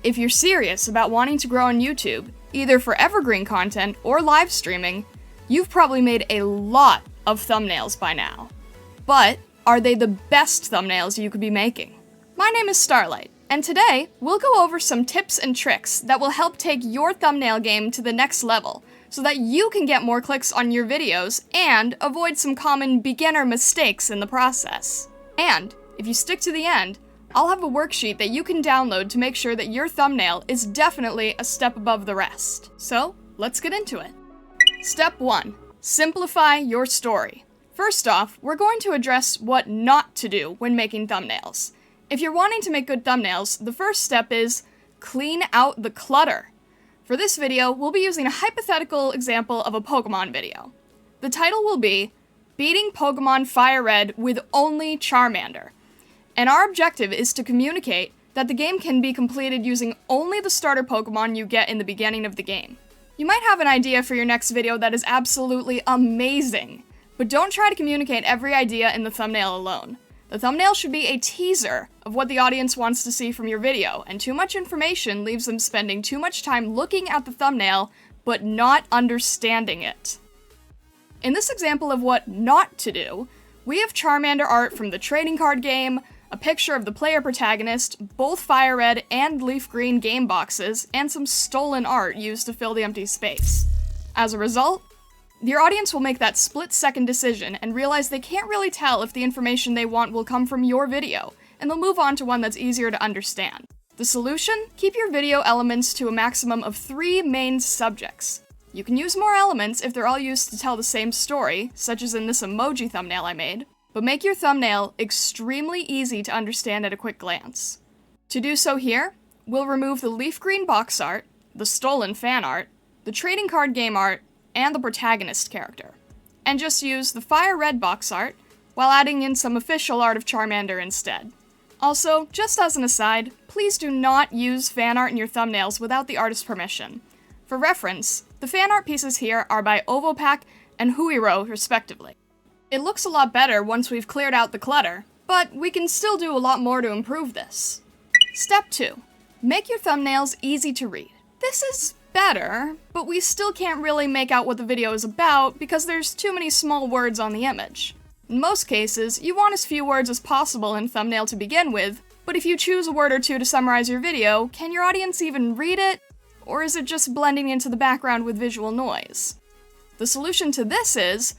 If you're serious about wanting to grow on YouTube, either for evergreen content or live streaming, you've probably made a lot of thumbnails by now. But are they the best thumbnails you could be making? My name is Starlight, and today we'll go over some tips and tricks that will help take your thumbnail game to the next level, so that you can get more clicks on your videos and avoid some common beginner mistakes in the process. And if you stick to the end, I'll have a worksheet that you can download to make sure that your thumbnail is definitely a step above the rest. So, let's get into it. Step 1. Simplify your story. First off, we're going to address what not to do when making thumbnails. If you're wanting to make good thumbnails, the first step is clean out the clutter. For this video, we'll be using a hypothetical example of a Pokemon video. The title will be Beating Pokemon Fire Red with Only Charmander. And our objective is to communicate that the game can be completed using only the starter Pokemon you get in the beginning of the game. You might have an idea for your next video that is absolutely amazing, but don't try to communicate every idea in the thumbnail alone. The thumbnail should be a teaser of what the audience wants to see from your video, and too much information leaves them spending too much time looking at the thumbnail, but not understanding it. In this example of what not to do, we have Charmander art from the trading card game, a picture of the player protagonist, both Fire Red and Leaf Green game boxes, and some stolen art used to fill the empty space. As a result, your audience will make that split-second decision and realize they can't really tell if the information they want will come from your video, and they'll move on to one that's easier to understand. The solution? Keep your video elements to a maximum of 3 main subjects. You can use more elements if they're all used to tell the same story, such as in this emoji thumbnail I made, but make your thumbnail extremely easy to understand at a quick glance. To do so here, we'll remove the leaf green box art, the stolen fan art, the trading card game art, and the protagonist character, and just use the fire red box art while adding in some official art of Charmander instead. Also, just as an aside, please do not use fan art in your thumbnails without the artist's permission. For reference, the fan art pieces here are by Ovopack and Huiro, respectively. It looks a lot better once we've cleared out the clutter, but we can still do a lot more to improve this. Step 2. Make your thumbnails easy to read. This is better, but we still can't really make out what the video is about because there's too many small words on the image. In most cases, you want as few words as possible in thumbnail to begin with, but if you choose a word or two to summarize your video, can your audience even read it? Or is it just blending into the background with visual noise? The solution to this is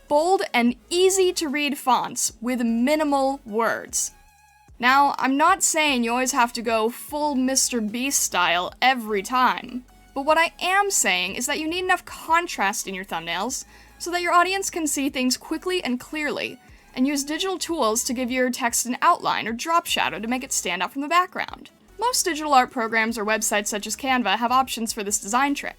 bold and easy-to-read fonts with minimal words. Now, I'm not saying you always have to go full Mr. Beast style every time, but what I am saying is that you need enough contrast in your thumbnails so that your audience can see things quickly and clearly, and use digital tools to give your text an outline or drop shadow to make it stand out from the background. Most digital art programs or websites such as Canva have options for this design trick.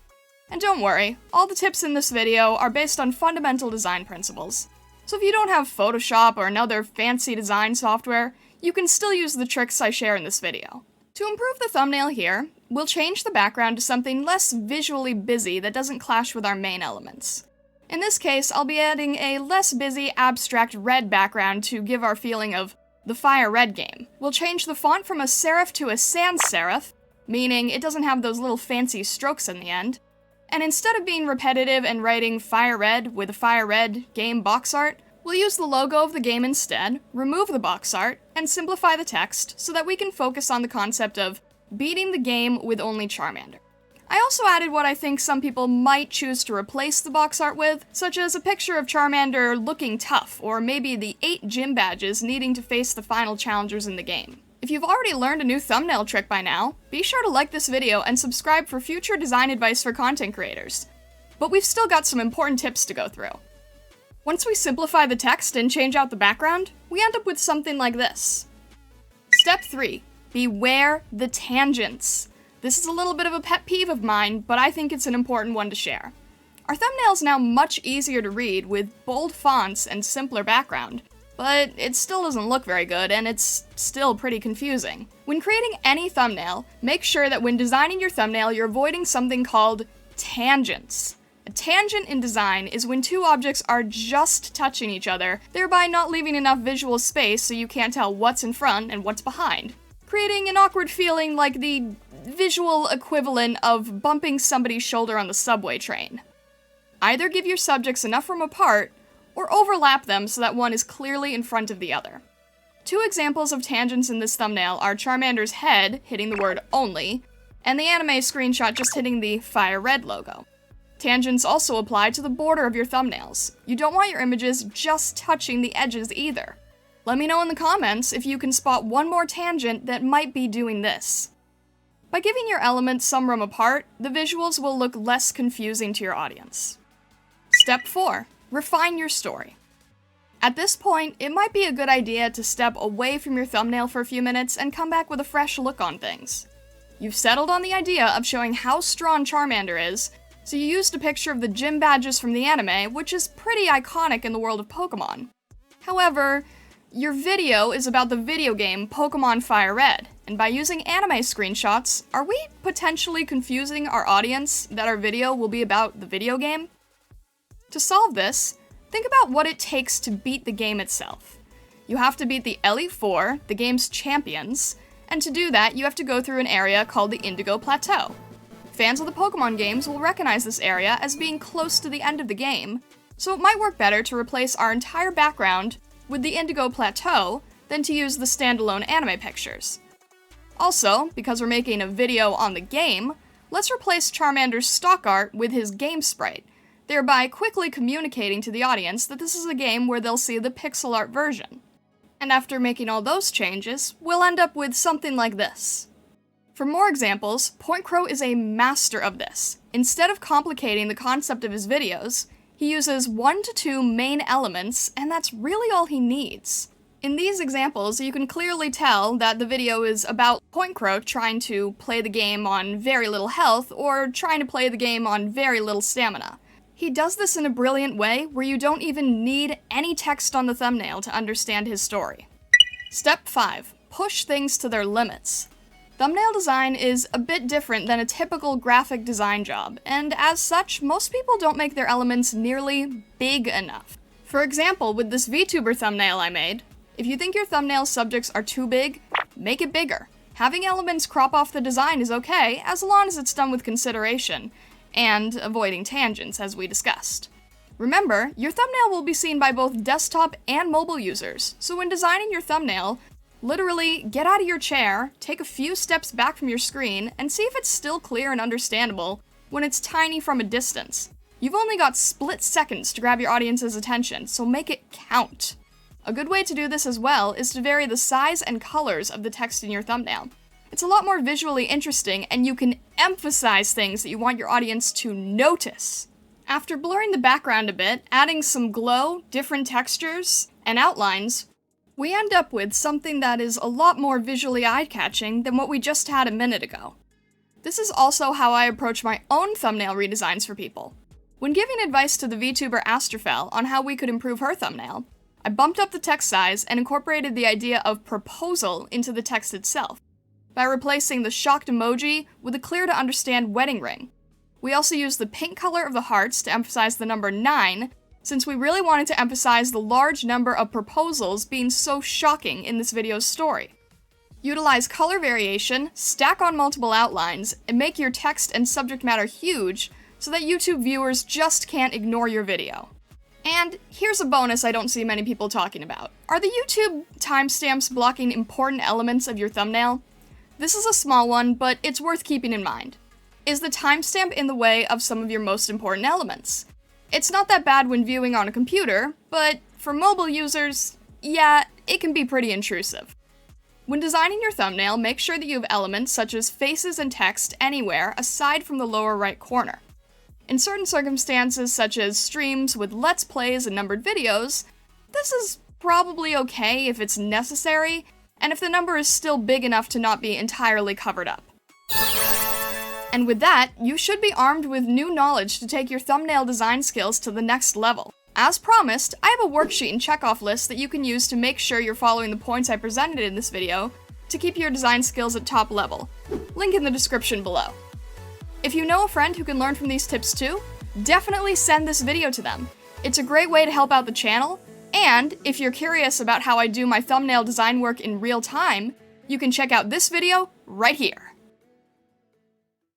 And don't worry, all the tips in this video are based on fundamental design principles. So if you don't have Photoshop or another fancy design software, you can still use the tricks I share in this video. To improve the thumbnail here, we'll change the background to something less visually busy that doesn't clash with our main elements. In this case, I'll be adding a less busy, abstract red background to give our feeling of the Fire Red game. We'll change the font from a serif to a sans serif, meaning it doesn't have those little fancy strokes in the end. And instead of being repetitive and writing Fire Red with a Fire Red game box art, we'll use the logo of the game instead, remove the box art, and simplify the text so that we can focus on the concept of beating the game with only Charmander. I also added what I think some people might choose to replace the box art with, such as a picture of Charmander looking tough, or maybe the 8 gym badges needing to face the final challengers in the game. If you've already learned a new thumbnail trick by now, be sure to like this video and subscribe for future design advice for content creators. But we've still got some important tips to go through. Once we simplify the text and change out the background, we end up with something like this. Step 3. Beware the tangents. This is a little bit of a pet peeve of mine, but I think it's an important one to share. Our thumbnail is now much easier to read with bold fonts and simpler background, but it still doesn't look very good, and it's still pretty confusing. When creating any thumbnail, make sure that when designing your thumbnail, you're avoiding something called tangents. A tangent in design is when two objects are just touching each other, thereby not leaving enough visual space so you can't tell what's in front and what's behind, creating an awkward feeling like the visual equivalent of bumping somebody's shoulder on the subway train. Either give your subjects enough room apart, or overlap them so that one is clearly in front of the other. Two examples of tangents in this thumbnail are Charmander's head hitting the word only, and the anime screenshot just hitting the Fire Red logo. Tangents also apply to the border of your thumbnails. You don't want your images just touching the edges either. Let me know in the comments if you can spot one more tangent that might be doing this. By giving your elements some room apart, the visuals will look less confusing to your audience. Step 4. Refine your story. At this point, it might be a good idea to step away from your thumbnail for a few minutes and come back with a fresh look on things. You've settled on the idea of showing how strong Charmander is, so you used a picture of the gym badges from the anime, which is pretty iconic in the world of Pokemon. However, your video is about the video game Pokemon Fire Red, and by using anime screenshots, are we potentially confusing our audience that our video will be about the video game? To solve this, think about what it takes to beat the game itself. You have to beat the Elite Four, the game's champions, and to do that, you have to go through an area called the Indigo Plateau. Fans of the Pokemon games will recognize this area as being close to the end of the game, so it might work better to replace our entire background with the Indigo Plateau than to use the standalone anime pictures. Also, because we're making a video on the game, let's replace Charmander's stock art with his game sprite, thereby quickly communicating to the audience that this is a game where they'll see the pixel art version. And after making all those changes, we'll end up with something like this. For more examples, Point Crow is a master of this. Instead of complicating the concept of his videos, he uses 1 to 2 main elements, and that's really all he needs. In these examples, you can clearly tell that the video is about Point Crow trying to play the game on very little health, or trying to play the game on very little stamina. He does this in a brilliant way where you don't even need any text on the thumbnail to understand his story. Step 5. Push things to their limits. Thumbnail design is a bit different than a typical graphic design job, and as such, most people don't make their elements nearly big enough. For example, with this VTuber thumbnail I made, if you think your thumbnail subjects are too big, make it bigger. Having elements crop off the design is okay, as long as it's done with consideration, and avoiding tangents, as we discussed. Remember, your thumbnail will be seen by both desktop and mobile users, so when designing your thumbnail, literally get out of your chair, take a few steps back from your screen, and see if it's still clear and understandable when it's tiny from a distance. You've only got split seconds to grab your audience's attention, so make it count. A good way to do this as well is to vary the size and colors of the text in your thumbnail. It's a lot more visually interesting, and you can emphasize things that you want your audience to notice. After blurring the background a bit, adding some glow, different textures, and outlines, we end up with something that is a lot more visually eye-catching than what we just had a minute ago. This is also how I approach my own thumbnail redesigns for people. When giving advice to the VTuber Astrofel on how we could improve her thumbnail, I bumped up the text size and incorporated the idea of proposal into the text itself, by replacing the shocked emoji with a clear-to-understand wedding ring. We also used the pink color of the hearts to emphasize the number 9, since we really wanted to emphasize the large number of proposals being so shocking in this video's story. Utilize color variation, stack on multiple outlines, and make your text and subject matter huge so that YouTube viewers just can't ignore your video. And here's a bonus I don't see many people talking about. Are the YouTube timestamps blocking important elements of your thumbnail? This is a small one, but it's worth keeping in mind. Is the timestamp in the way of some of your most important elements? It's not that bad when viewing on a computer, but for mobile users, yeah, it can be pretty intrusive. When designing your thumbnail, make sure that you have elements such as faces and text anywhere aside from the lower right corner. In certain circumstances, such as streams with Let's Plays and numbered videos, this is probably okay if it's necessary, and if the number is still big enough to not be entirely covered up. And with that, you should be armed with new knowledge to take your thumbnail design skills to the next level. As promised, I have a worksheet and checkoff list that you can use to make sure you're following the points I presented in this video to keep your design skills at top level. Link in the description below. If you know a friend who can learn from these tips too, definitely send this video to them. It's a great way to help out the channel, and if you're curious about how I do my thumbnail design work in real time, you can check out this video right here.